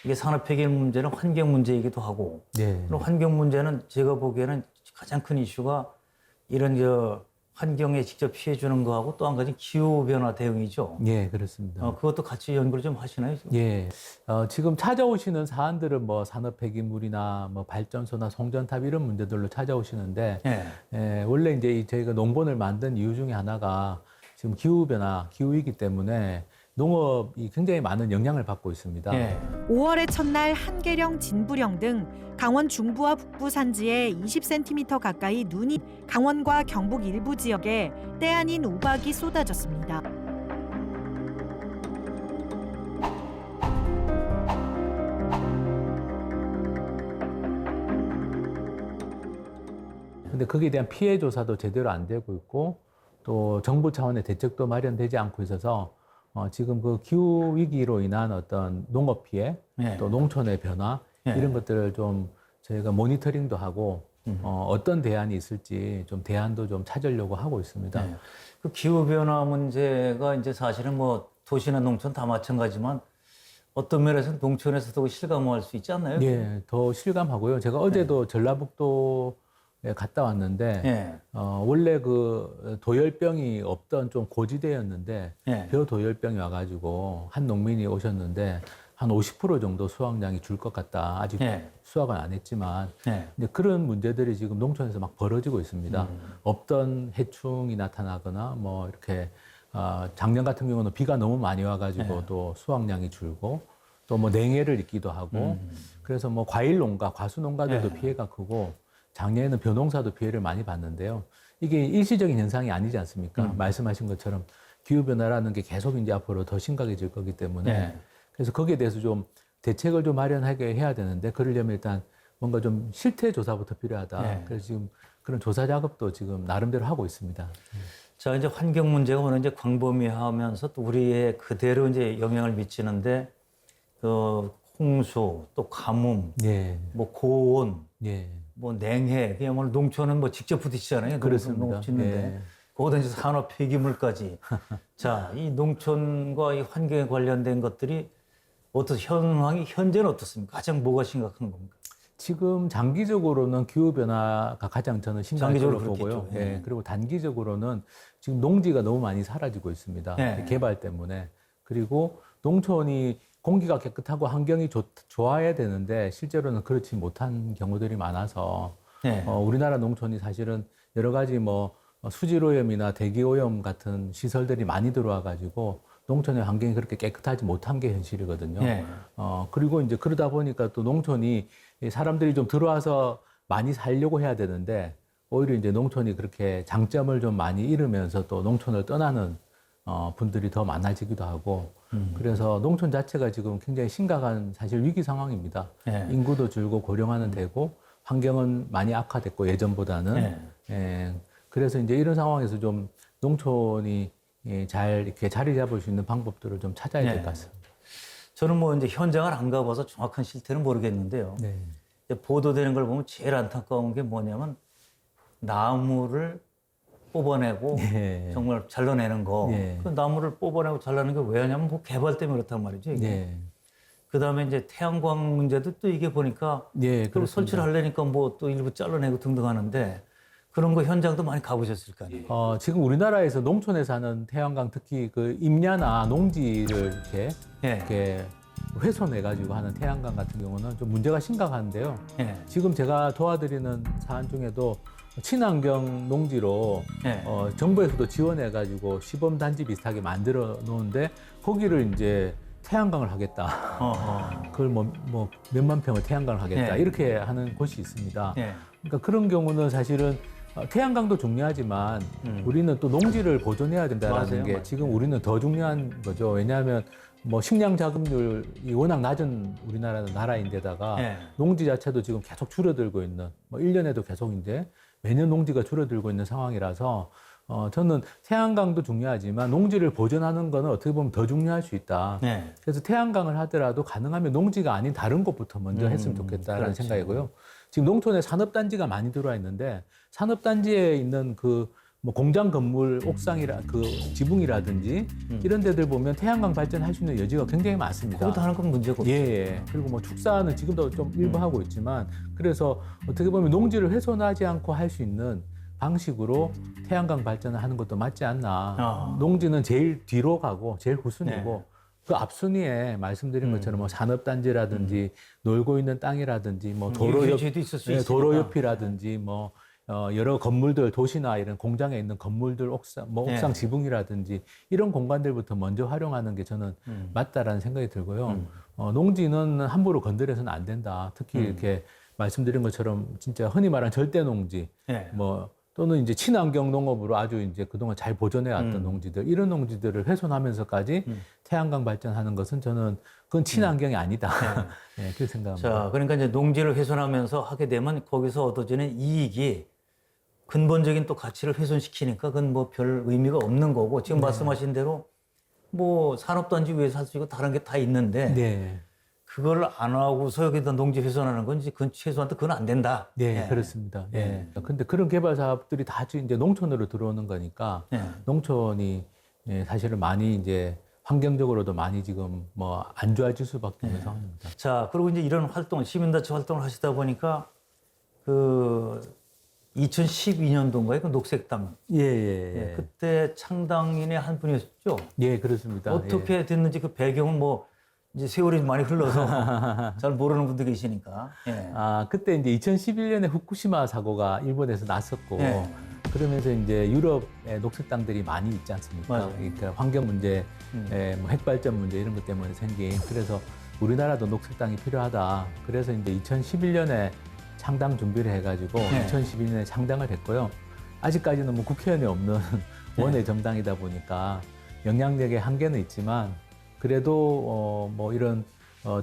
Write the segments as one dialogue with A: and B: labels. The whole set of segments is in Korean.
A: 이게 산업 폐기 문제는 환경 문제이기도 하고,
B: 예.
A: 그리고 환경 문제는 제가 보기에는 가장 큰 이슈가 이런 환경에 직접 피해 주는 거하고 또 한 가지 기후 변화 대응이죠.
B: 예, 그렇습니다.
A: 그것도 같이 연구를 좀 하시나요? 지금?
B: 예. 지금 찾아오시는 사안들은 뭐 산업 폐기물이나 뭐 발전소나 송전탑 이런 문제들로 찾아오시는데,
A: 예.
B: 원래 이제 저희가 농본을 만든 이유 중에 하나가 지금 기후변화, 기후이기 때문에 농업이 굉장히 많은 영향을 받고 있습니다.
A: 예.
C: 5월의 첫날 한계령, 진부령 등 강원 중부와 북부 산지에 20cm 가까이 눈이 강원과 경북 일부 지역에 때 아닌 우박이 쏟아졌습니다.
B: 근데 거기에 대한 피해 조사도 제대로 안 되고 있고 또 정부 차원의 대책도 마련되지 않고 있어서 지금 그 기후 위기로 인한 어떤 농업 피해,
A: 예.
B: 또 농촌의 변화
A: 예.
B: 이런 것들을 좀 저희가 모니터링도 하고 어떤 대안이 있을지 좀 대안도 좀 찾으려고 하고 있습니다.
A: 예. 그 기후 변화 문제가 이제 사실은 뭐 도시나 농촌 다 마찬가지지만 어떤 면에서는 농촌에서도 실감할 수 있지 않나요?
B: 예, 더 실감하고요. 제가 어제도 전라북도에 갔다 왔는데
A: 예.
B: 원래 그 도열병이 없던 좀 고지대였는데
A: 예.
B: 벼도열병이 와가지고 한 농민이 오셨는데 한 50% 정도 수확량이 줄 것 같다. 아직
A: 예.
B: 수확은 안 했지만
A: 예.
B: 이제 그런 문제들이 지금 농촌에서 막 벌어지고 있습니다. 없던 해충이 나타나거나 뭐 이렇게 작년 같은 경우는 비가 너무 많이 와가지고 또 수확량이 줄고 또 뭐 냉해를 입기도 하고 그래서 뭐 과일 농가, 과수 농가들도 피해가 크고 작년에는 벼농사도 피해를 많이 봤는데요. 이게 일시적인 현상이 아니지 않습니까? 말씀하신 것처럼 기후변화라는 게 계속 이제 앞으로 더 심각해질 거기 때문에 그래서 거기에 대해서 좀 대책을 좀 마련하게 해야 되는데 그러려면 일단 뭔가 좀 실태 조사부터 필요하다. 그래서 지금 그런 조사 작업도 지금 나름대로 하고 있습니다.
A: 자, 이제 환경 문제가 오늘 이제 광범위하면서 또 우리의 그대로 이제 영향을 미치는데 그 홍수, 또 가뭄,
B: 예.
A: 뭐 고온,
B: 예.
A: 뭐 냉해, 그야말로 농촌은 뭐 직접 부딪히잖아요.
B: 그렇습니다.
A: 농업 짓는데.
B: 예.
A: 거기다 이제 산업 폐기물까지. 자, 이 농촌과 이 환경에 관련된 것들이 현황이 현재는 어떻습니까? 가장 뭐가 심각한 겁니까?
B: 지금 장기적으로는 기후변화가 가장 저는 심각한
A: 장기적으로
B: 걸로 보고요.
A: 그렇겠죠.
B: 예. 그리고 단기적으로는 지금 농지가 너무 많이 사라지고 있습니다.
A: 예.
B: 개발 때문에. 그리고 농촌이 공기가 깨끗하고 환경이 좋아야 되는데 실제로는 그렇지 못한 경우들이 많아서 우리나라 농촌이 사실은 여러 가지 뭐 수질오염이나 대기오염 같은 시설들이 많이 들어와 가지고 농촌의 환경이 그렇게 깨끗하지 못한 게 현실이거든요. 그리고 이제 그러다 보니까 또 농촌이 사람들이 좀 들어와서 많이 살려고 해야 되는데 오히려 이제 농촌이 그렇게 장점을 좀 많이 잃으면서 또 농촌을 떠나는 분들이 더 많아지기도 하고 그래서 농촌 자체가 지금 굉장히 심각한 사실 위기 상황입니다. 인구도 줄고 고령화는 되고 환경은 많이 악화됐고 예전보다는 그래서 이제 이런 상황에서 좀 농촌이 잘 이렇게 자리 잡을 수 있는 방법들을 좀 찾아야 될 것 같습니다.
A: 저는 뭐 이제 현장을 안 가봐서 정확한 실태는 모르겠는데요. 이제 보도되는 걸 보면 제일 안타까운 게 뭐냐면 나무를 뽑아내고 정말 잘라내는 거. 그 나무를 뽑아내고 잘라내는 게 왜 하냐면 뭐 개발 때문에 그렇단 말이죠. 그 다음에 이제 태양광 문제도 또 이게 보니까 그리고 설치를 하려니까 뭐 또 일부 잘라내고 등등 하는데 그런 거 현장도 많이 가보셨을 거 아니에요?
B: 지금 우리나라에서 농촌에 사는 태양광 특히 그 임야나 농지를 이렇게 훼손해가지고 하는 태양광 같은 경우는 좀 문제가 심각한데요. 지금 제가 도와드리는 사안 중에도 친환경 농지로 정부에서도 지원해가지고 시범 단지 비슷하게 만들어 놓은데 거기를 이제 태양광을 하겠다. 그걸 뭐 몇만 평을 태양광을 하겠다. 이렇게 하는 곳이 있습니다. 그러니까 그런 경우는 사실은 태양광도 중요하지만 우리는 또 농지를 보존해야 된다는 게 지금 우리는 더 중요한 거죠. 왜냐하면 뭐 식량 자급률이 워낙 낮은 우리나라는 나라인데다가 농지 자체도 지금 계속 줄어들고 있는 뭐 1년에도 계속 이제 매년 농지가 줄어들고 있는 상황이라서 저는 태양광도 중요하지만 농지를 보존하는 거는 어떻게 보면 더 중요할 수 있다. 그래서 태양광을 하더라도 가능하면 농지가 아닌 다른 곳부터 먼저 했으면 좋겠다라는 생각이고요. 지금 농촌에 산업단지가 많이 들어와 있는데 산업단지에 있는 그 뭐 공장 건물 옥상이라 그 지붕이라든지 이런 데들 보면 태양광 발전할 수 있는 여지가 굉장히 많습니다.
A: 그것도 하는 건 문제가 없죠.
B: 예. 그리고 뭐 축사는 지금도 좀 일부 하고 있지만 그래서 어떻게 보면 농지를 훼손하지 않고 할 수 있는 방식으로 태양광 발전을 하는 것도 맞지 않나. 농지는 제일 뒤로 가고 제일 후순위고 그 앞순위에 말씀드린 것처럼 뭐 산업단지라든지 놀고 있는 땅이라든지 뭐 도로 옆이라든지 뭐 여러 건물들 도시나 이런 공장에 있는 건물들 옥상 뭐 옥상 지붕이라든지 이런 공간들부터 먼저 활용하는 게 저는 맞다라는 생각이 들고요. 농지는 함부로 건드려서는 안 된다. 특히 이렇게 말씀드린 것처럼 진짜 흔히 말하는 절대 농지 뭐 또는 이제 친환경 농업으로 아주 이제 그동안 잘 보존해 왔던 농지들, 이런 농지들을 훼손하면서까지 태양광 발전하는 것은 저는 그건 친환경이 아니다. 네, 그렇게 생각합니다.
A: 자, 그러니까 이제 농지를 훼손하면서 하게 되면 거기서 얻어지는 이익이 근본적인 또 가치를 훼손시키니까 그건 뭐 별 의미가 없는 거고 지금 말씀하신 대로 뭐 산업단지 위에서 할 수 있고 다른 게 다 있는데 그걸 안 하고서 여기다 농지 훼손하는 건 이제 그건 최소한 그건 안 된다.
B: 네, 그렇습니다. 예. 근데 그런 개발 사업들이 다 이제 농촌으로 들어오는 거니까 농촌이 사실은 많이 이제 환경적으로도 많이 지금 뭐 안 좋아질 수밖에 없는 상황입니다.
A: 자, 그리고 이제 이런 활동, 시민단체 활동을 하시다 보니까 그 2012년도인가요? 그 녹색당. 그때 창당인의 한 분이었죠?
B: 예, 그렇습니다.
A: 어떻게 됐는지 그 배경은 뭐 이제 세월이 많이 흘러서 잘 모르는 분들이 계시니까.
B: 그때 이제 2011년에 후쿠시마 사고가 일본에서 났었고, 그러면서 이제 유럽의 녹색당들이 많이 있지 않습니까?
A: 맞아요.
B: 그러니까 환경 문제, 뭐 핵발전 문제 이런 것 때문에 생긴. 그래서 우리나라도 녹색당이 필요하다. 그래서 이제 2011년에 창당 준비를 해가지고 2012년에 창당을 했고요. 아직까지는 뭐 국회의원이 없는 원외 정당이다 보니까 영향력의 한계는 있지만 그래도 뭐 이런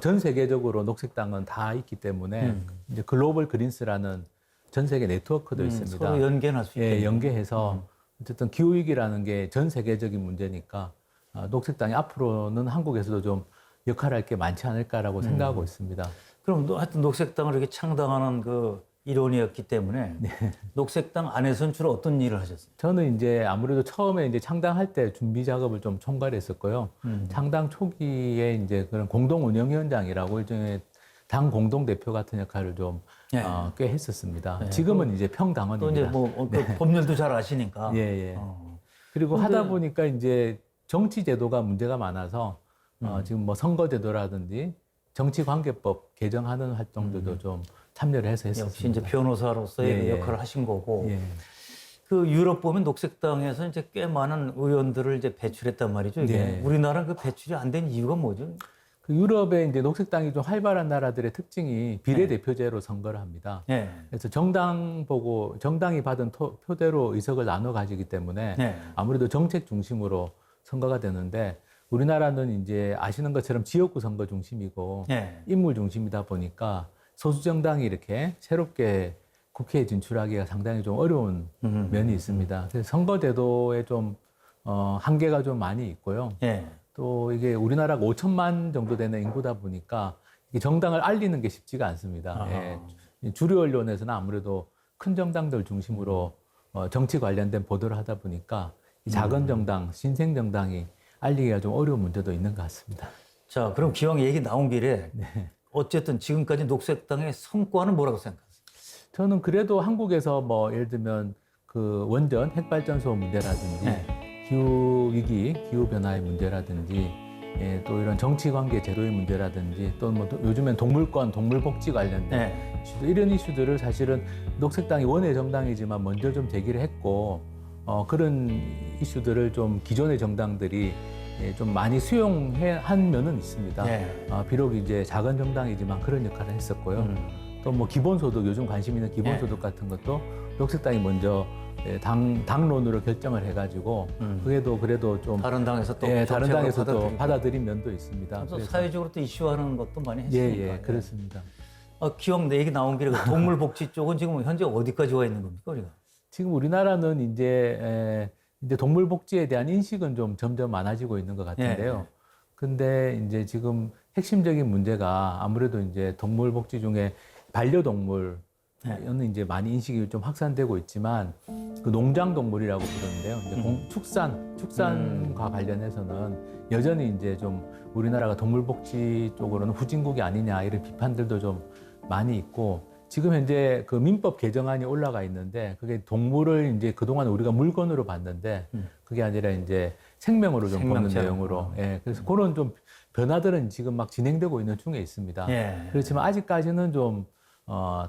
B: 전 세계적으로 녹색당은 다 있기 때문에 이제 글로벌 그린스라는 전 세계 네트워크도 있습니다.
A: 서로 연계할 수 있게.
B: 연계해서 어쨌든 기후 위기라는 게 전 세계적인 문제니까 녹색당이 앞으로는 한국에서도 좀 역할을 할 게 많지 않을까라고 생각하고 있습니다.
A: 그럼 하여튼 녹색당을 이렇게 창당하는 그 일원이었기 때문에 녹색당 안에서는 주로 어떤 일을 하셨어요?
B: 저는 이제 아무래도 처음에 이제 창당할 때 준비 작업을 좀 총괄했었고요. 창당 초기에 이제 그런 공동 운영위원장이라고 일종의 당 공동 대표 같은 역할을 좀 꽤 했었습니다. 지금은 이제 평당원입니다.
A: 또 이제 뭐 그 법률도 잘 아시니까.
B: 그리고 하다 보니까 이제 정치 제도가 문제가 많아서 지금 뭐 선거제도라든지 정치관계법 개정하는 활동들도 좀 참여를 해서 했었습니다.
A: 역시 이제 변호사로서의 역할을 하신 거고. 그 유럽 보면 녹색당에서 이제 꽤 많은 의원들을 이제 배출했단 말이죠. 이게 우리나라는 그 배출이 안 된 이유가 뭐죠?
B: 그 유럽의 이제 녹색당이 좀 활발한 나라들의 특징이 비례대표제로 선거를 합니다. 그래서 정당이 받은 표대로 의석을 나눠 가지기 때문에 아무래도 정책 중심으로 선거가 되는데 우리나라는 이제 아시는 것처럼 지역구 선거 중심이고 인물 중심이다 보니까 소수 정당이 이렇게 새롭게 국회에 진출하기가 상당히 좀 어려운 면이 있습니다. 그래서 선거제도에 좀 한계가 좀 많이 있고요. 또 이게 우리나라가 5천만 정도 되는 인구다 보니까 이 정당을 알리는 게 쉽지가 않습니다. 주류 언론에서는 아무래도 큰 정당들 중심으로 정치 관련된 보도를 하다 보니까 이 작은 정당, 신생 정당이 알리기가 좀 어려운 문제도 있는 것 같습니다.
A: 자, 그럼 기왕 얘기 나온 길에 어쨌든 지금까지 녹색당의 성과는 뭐라고 생각하세요?
B: 저는 그래도 한국에서 뭐 예를 들면 그 원전 핵발전소 문제라든지 기후 위기, 기후 변화의 문제라든지 또 이런 정치 관계 제도의 문제라든지 또 뭐 요즘엔 동물권, 동물 복지 관련된 이슈들, 이런 이슈들을 사실은 녹색당이 원외 정당이지만 먼저 좀 제기를 했고 그런 이슈들을 좀 기존의 정당들이 좀 많이 수용한 면은 있습니다. 비록 이제 작은 정당이지만 그런 역할을 했었고요. 또 뭐 기본소득, 요즘 관심 있는 기본소득 같은 것도 녹색당이 먼저 당론으로 결정을 해가지고 그래도 좀
A: 다른 당에서 또
B: 다른 당에서도 받아들인 면도 있습니다.
A: 그래서 사회적으로 또 이슈하는 것도 많이 했으니까.
B: 그렇습니다.
A: 기왕 내 얘기 나온 길에 그 동물복지 쪽은 지금 현재 어디까지 와 있는 겁니까, 우리가?
B: 지금 우리나라는 이제 동물 복지에 대한 인식은 좀 점점 많아지고 있는 것 같은데요. 근데 이제 지금 핵심적인 문제가 아무래도 이제 동물 복지 중에 반려동물 는 이제 많이 인식이 좀 확산되고 있지만 그 농장 동물이라고 부르는데요. 이제 축산과 관련해서는 여전히 이제 좀 우리나라가 동물복지 쪽으로는 후진국이 아니냐 이런 비판들도 좀 많이 있고 지금 현재 그 민법 개정안이 올라가 있는데 그게 동물을 이제 그동안 우리가 물건으로 봤는데 그게 아니라 이제 생명으로 좀 보는 내용으로. 예. 그래서 그런 좀 변화들은 지금 막 진행되고 있는 중에 있습니다.
A: 예.
B: 그렇지만 아직까지는 좀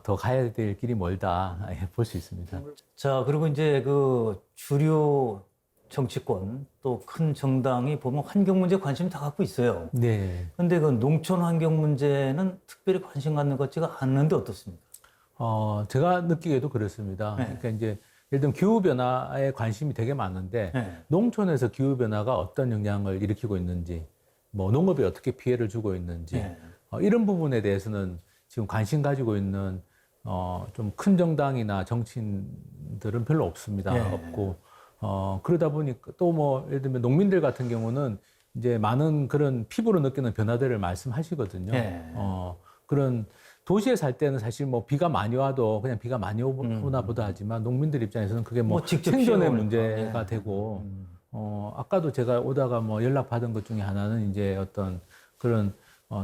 B: 더 가야 될 길이 멀다 볼 수 있습니다.
A: 자, 그리고 이제 그 주류 정치권 또 큰 정당이 보면 환경 문제에 관심 다 갖고 있어요.
B: 네.
A: 근데 그 농촌 환경 문제는 특별히 관심 갖는 것 같지가 않는데 어떻습니까?
B: 제가 느끼기에도 그렇습니다.
A: 네.
B: 그러니까 이제 예를 들면 기후변화에 관심이 되게 많은데
A: 네.
B: 농촌에서 기후변화가 어떤 영향을 일으키고 있는지 뭐 농업에 어떻게 피해를 주고 있는지
A: 네.
B: 이런 부분에 대해서는 지금 관심 가지고 있는 좀 큰 정당이나 정치인들은 별로 없습니다.
A: 네.
B: 없고 그러다 보니까 또 뭐 예를 들면 농민들 같은 경우는 이제 많은 그런 피부로 느끼는 변화들을 말씀하시거든요.
A: 네.
B: 그런 도시에 살 때는 사실 뭐 비가 많이 와도 그냥 비가 많이 오나 보다 하지만 농민들 입장에서는 그게 뭐
A: 직접
B: 생존의
A: 피해오니까.
B: 문제가
A: 네.
B: 되고 아까도 제가 오다가 뭐 연락 받은 것 중에 하나는 이제 어떤 그런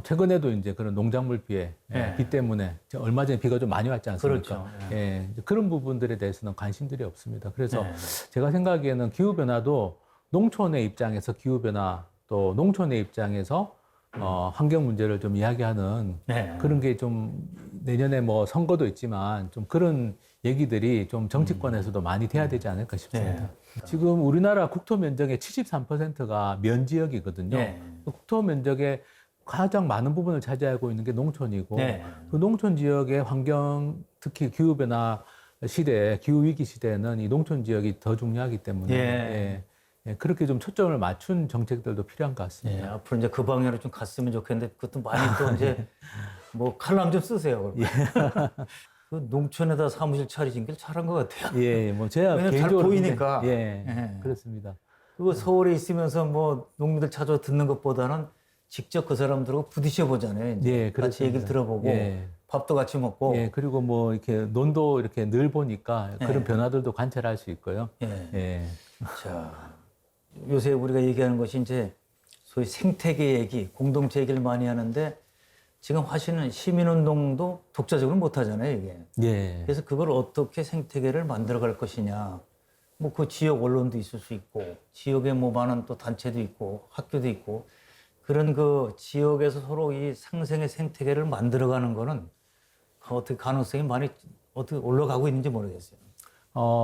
B: 최근에도 이제 그런 농작물 피해,
A: 네.
B: 비 때문에 얼마 전에 비가 좀 많이 왔지 않습니까?
A: 그렇죠.
B: 예, 그런 부분들에 대해서는 관심들이 없습니다. 그래서
A: 네.
B: 제가 생각하기에는 기후변화도 농촌의 입장에서 기후변화 또 농촌의 입장에서 환경 문제를 좀 이야기하는
A: 네.
B: 그런 게 좀 내년에 뭐 선거도 있지만 좀 그런 얘기들이 좀 정치권에서도 많이 돼야 되지 않을까 싶습니다.
A: 네.
B: 지금 우리나라 국토 면적의 73%가 면지역이거든요.
A: 네.
B: 국토 면적의 가장 많은 부분을 차지하고 있는 게 농촌이고
A: 네.
B: 그 농촌 지역의 환경 특히 기후변화 시대, 기후위기 시대에는 이 농촌 지역이 더 중요하기 때문에 예, 그렇게 좀 초점을 맞춘 정책들도 필요한 것
A: 예,
B: 같습니다.
A: 앞으로 이제 그 방향으로 좀 갔으면 좋겠는데 그것도 많이 또 이제 뭐 칼럼 좀 쓰세요. 그 농촌에다 사무실 차리신 게 잘한 것 같아요.
B: 예, 뭐 제가
A: 왜냐면 잘
B: 개인적으로
A: 보이니까.
B: 예, 그렇습니다.
A: 그리고 서울에 있으면서 뭐 농민들 찾아 듣는 것보다는 직접 그 사람들하고 부딪혀 보잖아요. 이제
B: 예,
A: 같이
B: 그렇습니다.
A: 얘기를 들어보고
B: 예.
A: 밥도 같이 먹고.
B: 예, 그리고 뭐 이렇게 논도 이렇게 늘 보니까 그런 변화들도 관찰할 수 있고요.
A: 예.
B: 예.
A: 자, 요새 우리가 얘기하는 것이 이제 소위 생태계 얘기, 공동체 얘기를 많이 하는데 지금 하시는 시민운동도 독자적으로 못 하잖아요, 이게.
B: 예.
A: 그래서 그걸 어떻게 생태계를 만들어갈 것이냐. 뭐 그 지역 언론도 있을 수 있고, 지역에 뭐 많은 또 단체도 있고, 학교도 있고, 그런 그 지역에서 서로 이 상생의 생태계를 만들어가는 거는 어떻게 가능성이 많이 어떻게 올라가고 있는지 모르겠어요.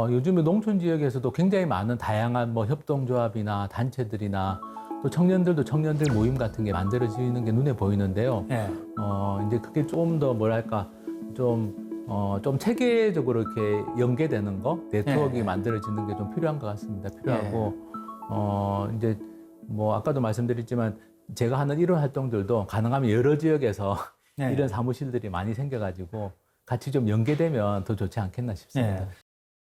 B: 요즘에 농촌 지역에서도 굉장히 많은 다양한 뭐 협동조합이나 단체들이나 또 청년들도 청년들 모임 같은 게 만들어지는 게 눈에 보이는데요.
A: 네.
B: 이제 그게 좀 더 뭐랄까 좀 체계적으로 이렇게 연계되는 거, 네트워크가 만들어지는 게 좀 필요한 것 같습니다. 필요하고 이제 뭐 아까도 말씀드렸지만 제가 하는 이런 활동들도 가능하면 여러 지역에서 이런 사무실들이 많이 생겨가지고 같이 좀 연계되면 더 좋지 않겠나 싶습니다.